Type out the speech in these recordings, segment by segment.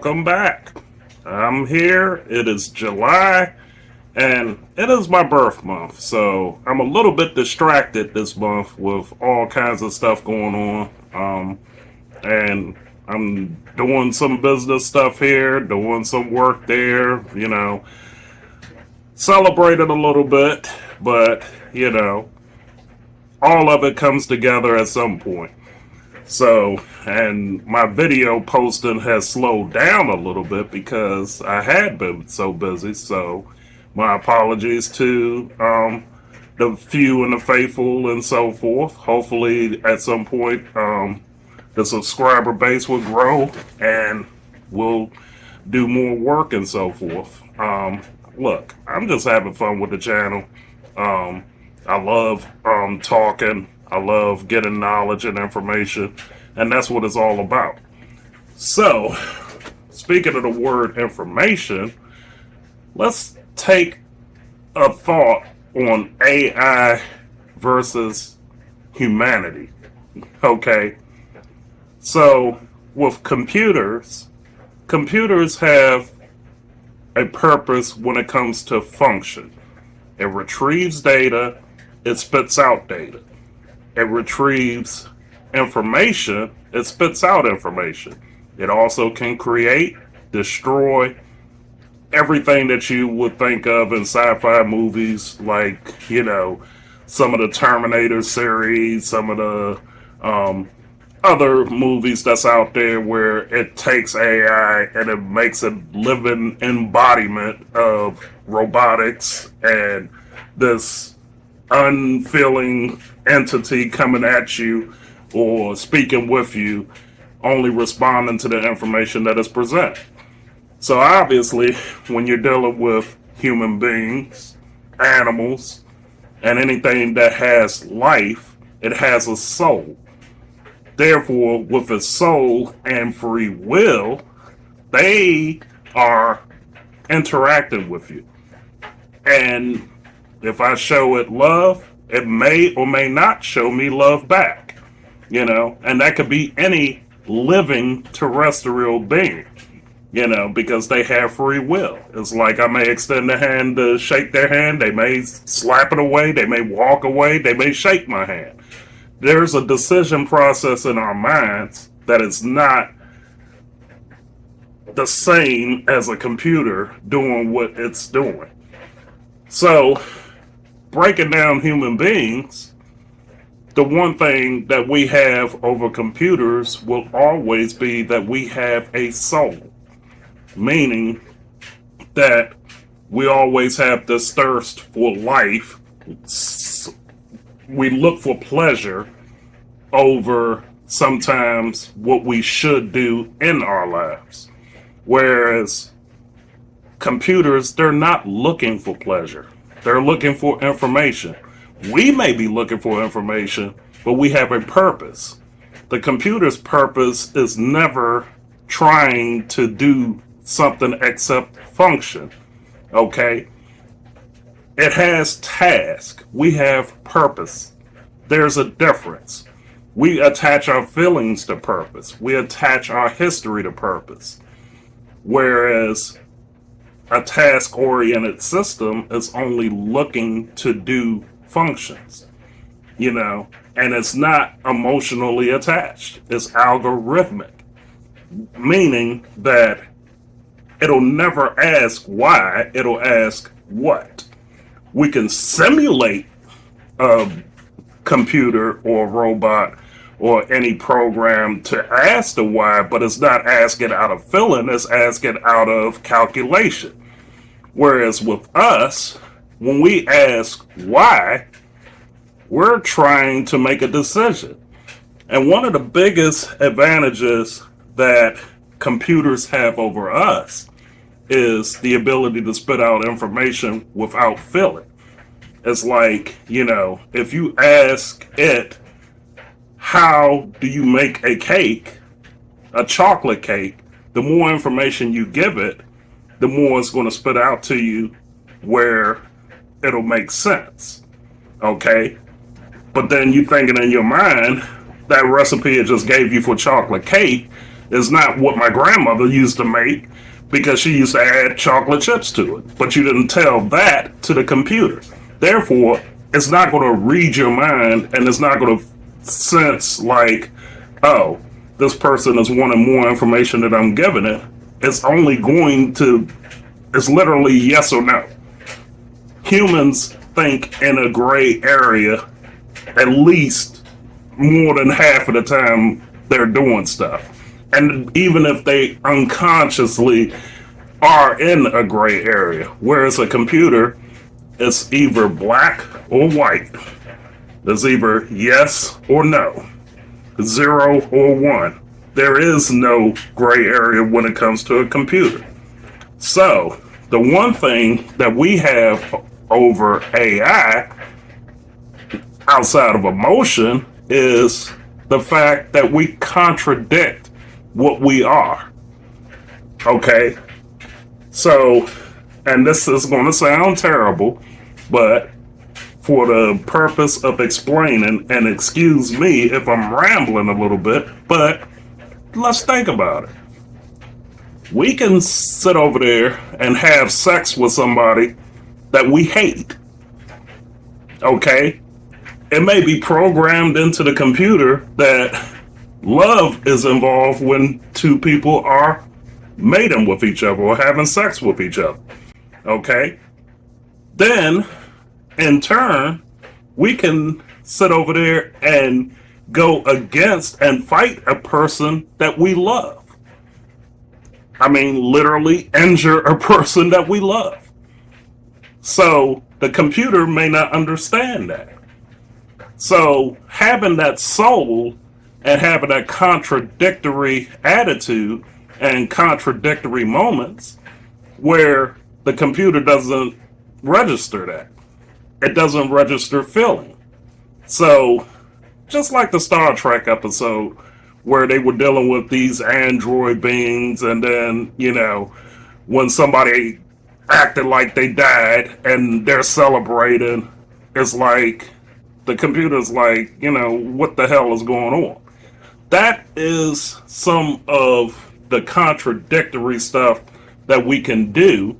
welcome back. I'm here. It is July, and it is my birth month, so I'm a little bit distracted this month with all kinds of stuff going on. And I'm doing some business stuff here, doing some work there, celebrated a little bit, but, all of it comes together at some point. So, and my video posting has slowed down a little bit because I had been so busy. So, my apologies to the few and the faithful and so forth. Hopefully, at some point, the subscriber base will grow and we'll do more work and so forth. Look, I'm just having fun with the channel. I love talking. I love getting knowledge and information, and that's what it's all about. So, speaking of the word information, let's take a thought on AI versus humanity. Okay, so with computers have a purpose when it comes to function. It retrieves data, it spits out data. It retrieves information, it spits out information. It also can create, destroy everything that you would think of in sci-fi movies, like, some of the Terminator series, some of the other movies that's out there where it takes AI and it makes a living embodiment of robotics and this unfeeling entity coming at you or speaking with you, only responding to the information that is presented. So obviously, when you're dealing with human beings, animals, and anything that has life, it has a soul. Therefore, with a soul and free will, they are interacting with you. And if I show it love, it may or may not show me love back, and that could be any living terrestrial being, because they have free will. It's like I may extend a hand to shake their hand, they may slap it away, they may walk away, they may shake my hand. There's a decision process in our minds that is not the same as a computer doing what it's doing. So, breaking down human beings, the one thing that we have over computers will always be that we have a soul. Meaning that we always have this thirst for life. We look for pleasure over sometimes what we should do in our lives. Whereas computers, they're not looking for pleasure. They're looking for information. We may be looking for information, but we have a purpose. The computer's purpose is never trying to do something except function. Okay? It has task. We have purpose. There's a difference. We attach our feelings to purpose. We attach our history to purpose. Whereas a task-oriented system is only looking to do functions, and it's not emotionally attached. It's algorithmic, meaning that it'll never ask why, it'll ask what. We can simulate a computer or robot or any program to ask the why, but it's not asking out of feeling, it's asking out of calculation. Whereas with us, when we ask why, we're trying to make a decision. And one of the biggest advantages that computers have over us is the ability to spit out information without feeling. It's like, if you ask it, how do you make a cake, a chocolate cake, the more information you give it, the more it's going to spit out to you where it'll make sense. Okay? But then you thinking in your mind, that recipe it just gave you for chocolate cake It's not what my grandmother used to make because she used to add chocolate chips to it. But you didn't tell that to the computer. Therefore, it's not going to read your mind and it's not going to sense like, oh, this person is wanting more information that I'm giving it. It's only going to, it's literally yes or no. Humans think in a gray area at least more than half of the time they're doing stuff. And even if they unconsciously are in a gray area, whereas a computer, it's either black or white. It's either yes or no, 0 or 1. There is no gray area when it comes to a computer. So, the one thing that we have over AI, outside of emotion, is the fact that we contradict what we are. Okay? So, and this is going to sound terrible, but for the purpose of explaining, and excuse me if I'm rambling a little bit, but let's think about it. We can sit over there and have sex with somebody that we hate. Okay? It may be programmed into the computer that love is involved when two people are mating with each other or having sex with each other. Okay? Then, in turn, we can sit over there and go against and fight a person that we love. I mean, literally injure a person that we love. So, the computer may not understand that. So, having that soul and having that contradictory attitude and contradictory moments where the computer doesn't register that. It doesn't register feeling. So, just like the Star Trek episode where they were dealing with these android beings, and then, you know, when somebody acted like they died and they're celebrating, it's like the computer's like, you know, what the hell is going on? That is some of the contradictory stuff that we can do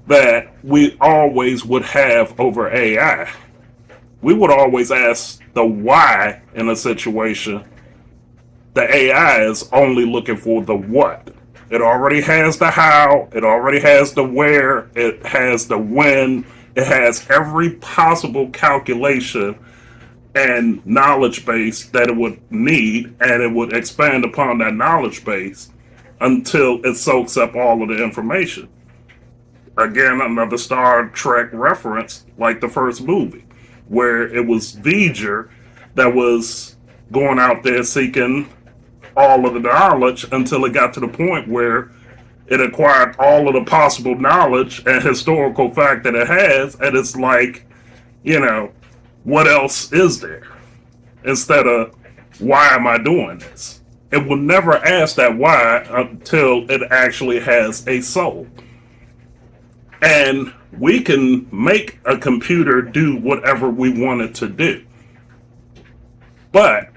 that we always would have over AI. We would always ask the why in a situation. The AI is only looking for the what. It already has the how, it already has the where, it has the when, it has every possible calculation and knowledge base that it would need, and it would expand upon that knowledge base until it soaks up all of the information. Again, another Star Trek reference, like the first movie, where it was V'ger that was going out there seeking all of the knowledge until it got to the point where it acquired all of the possible knowledge and historical fact that it has, and it's like, you know, what else is there? Instead of, why am I doing this? It will never ask that why until it actually has a soul. And we can make a computer do whatever we want it to do. But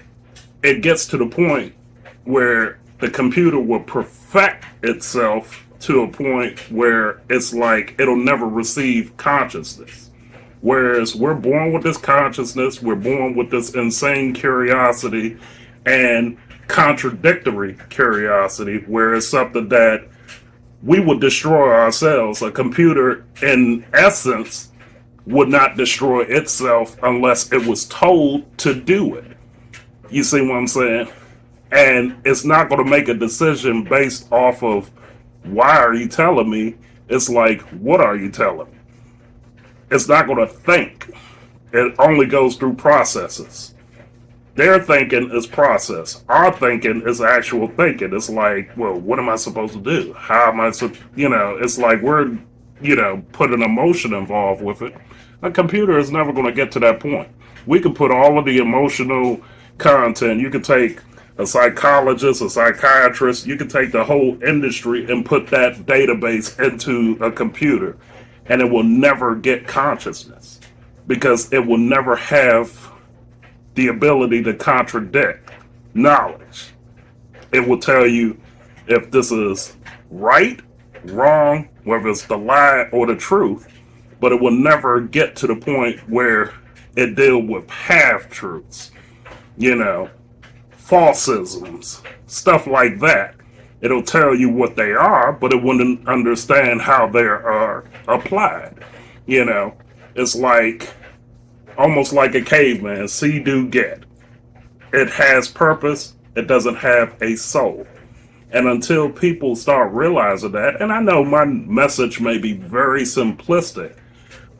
it gets to the point where the computer will perfect itself to a point where it's like it'll never receive consciousness. Whereas we're born with this consciousness, we're born with this insane curiosity and contradictory curiosity, where it's something that we would destroy ourselves. A computer, in essence, would not destroy itself unless it was told to do it. You see what I'm saying? And it's not going to make a decision based off of, why are you telling me? It's like, what are you telling me? It's not going to think. It only goes through processes. Their thinking is process. Our thinking is actual thinking. It's like, well, what am I supposed to do? How am I, it's like we're, putting emotion involved with it. A computer is never going to get to that point. We can put all of the emotional content. You could take a psychologist, a psychiatrist, you could take the whole industry and put that database into a computer, and it will never get consciousness because it will never have the ability to contradict knowledge. It will tell you if this is right, wrong, whether it's the lie or the truth, but it will never get to the point where it deal with half truths, you know, falsisms, stuff like that. It'll tell you what they are, but it wouldn't understand how they are applied. You know, it's like almost like a caveman, see, do, get. It has purpose, it doesn't have a soul. And until people start realizing that, and I know my message may be very simplistic,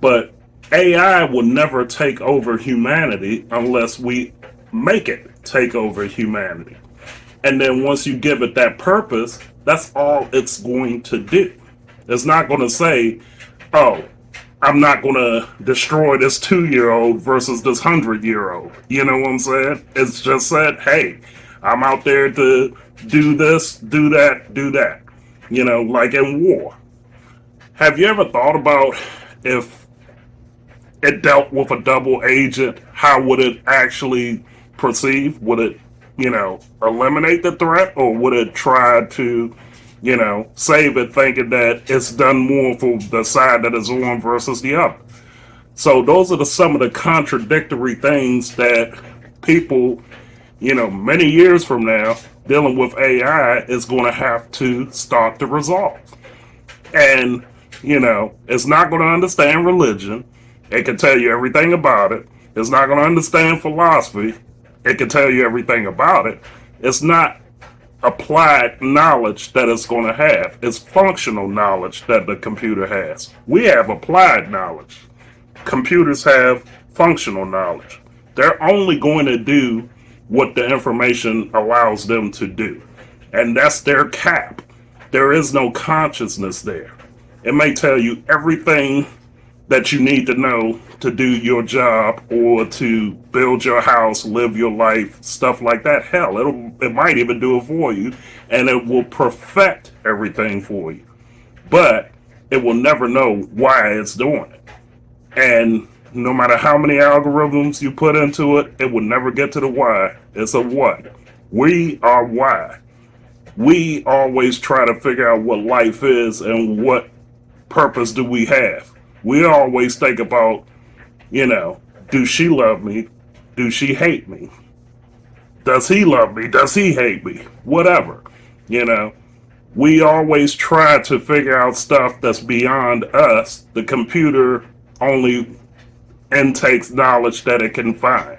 but AI will never take over humanity unless we make it take over humanity. And then once you give it that purpose, that's all it's going to do. It's not going to say, oh, I'm not going to destroy this 2-year old versus this 100-year old. You know what I'm saying? It's just said, hey, I'm out there to do this, do that, do that. You know, like in war. Have you ever thought about if it dealt with a double agent, how would it actually perceive? Would it, you know, eliminate the threat, or would it try to, you know, save it thinking that it's done more for the side that is on versus the other? So those are some of the contradictory things that people, you know, many years from now, dealing with AI is going to have to start to resolve. And, you know, it's not going to understand religion. It can tell you everything about it. It's not going to understand philosophy. It can tell you everything about it. It's not applied knowledge that it's going to have. It's functional knowledge that the computer has. We have applied knowledge. Computers have functional knowledge. They're only going to do what the information allows them to do. And that's their cap. There is no consciousness there. It may tell you everything that you need to know to do your job or to build your house, live your life, stuff like that. Hell, it might even do it for you, and it will perfect everything for you. But it will never know why it's doing it. And no matter how many algorithms you put into it, it will never get to the why. It's a what. We are why. We always try to figure out what life is and what purpose do we have. We always think about, you know, do she love me? Do she hate me? Does he love me? Does he hate me? Whatever. You know, we always try to figure out stuff that's beyond us. The computer only intakes knowledge that it can find.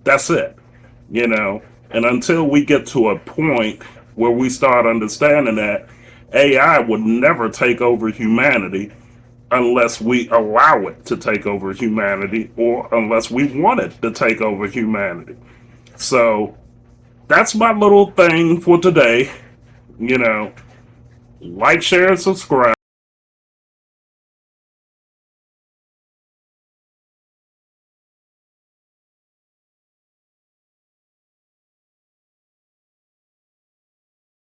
That's it. You know, and until we get to a point where we start understanding that AI would never take over humanity unless we allow it to take over humanity, or unless we want it to take over humanity. So that's my little thing for today. You know, like, share, and subscribe.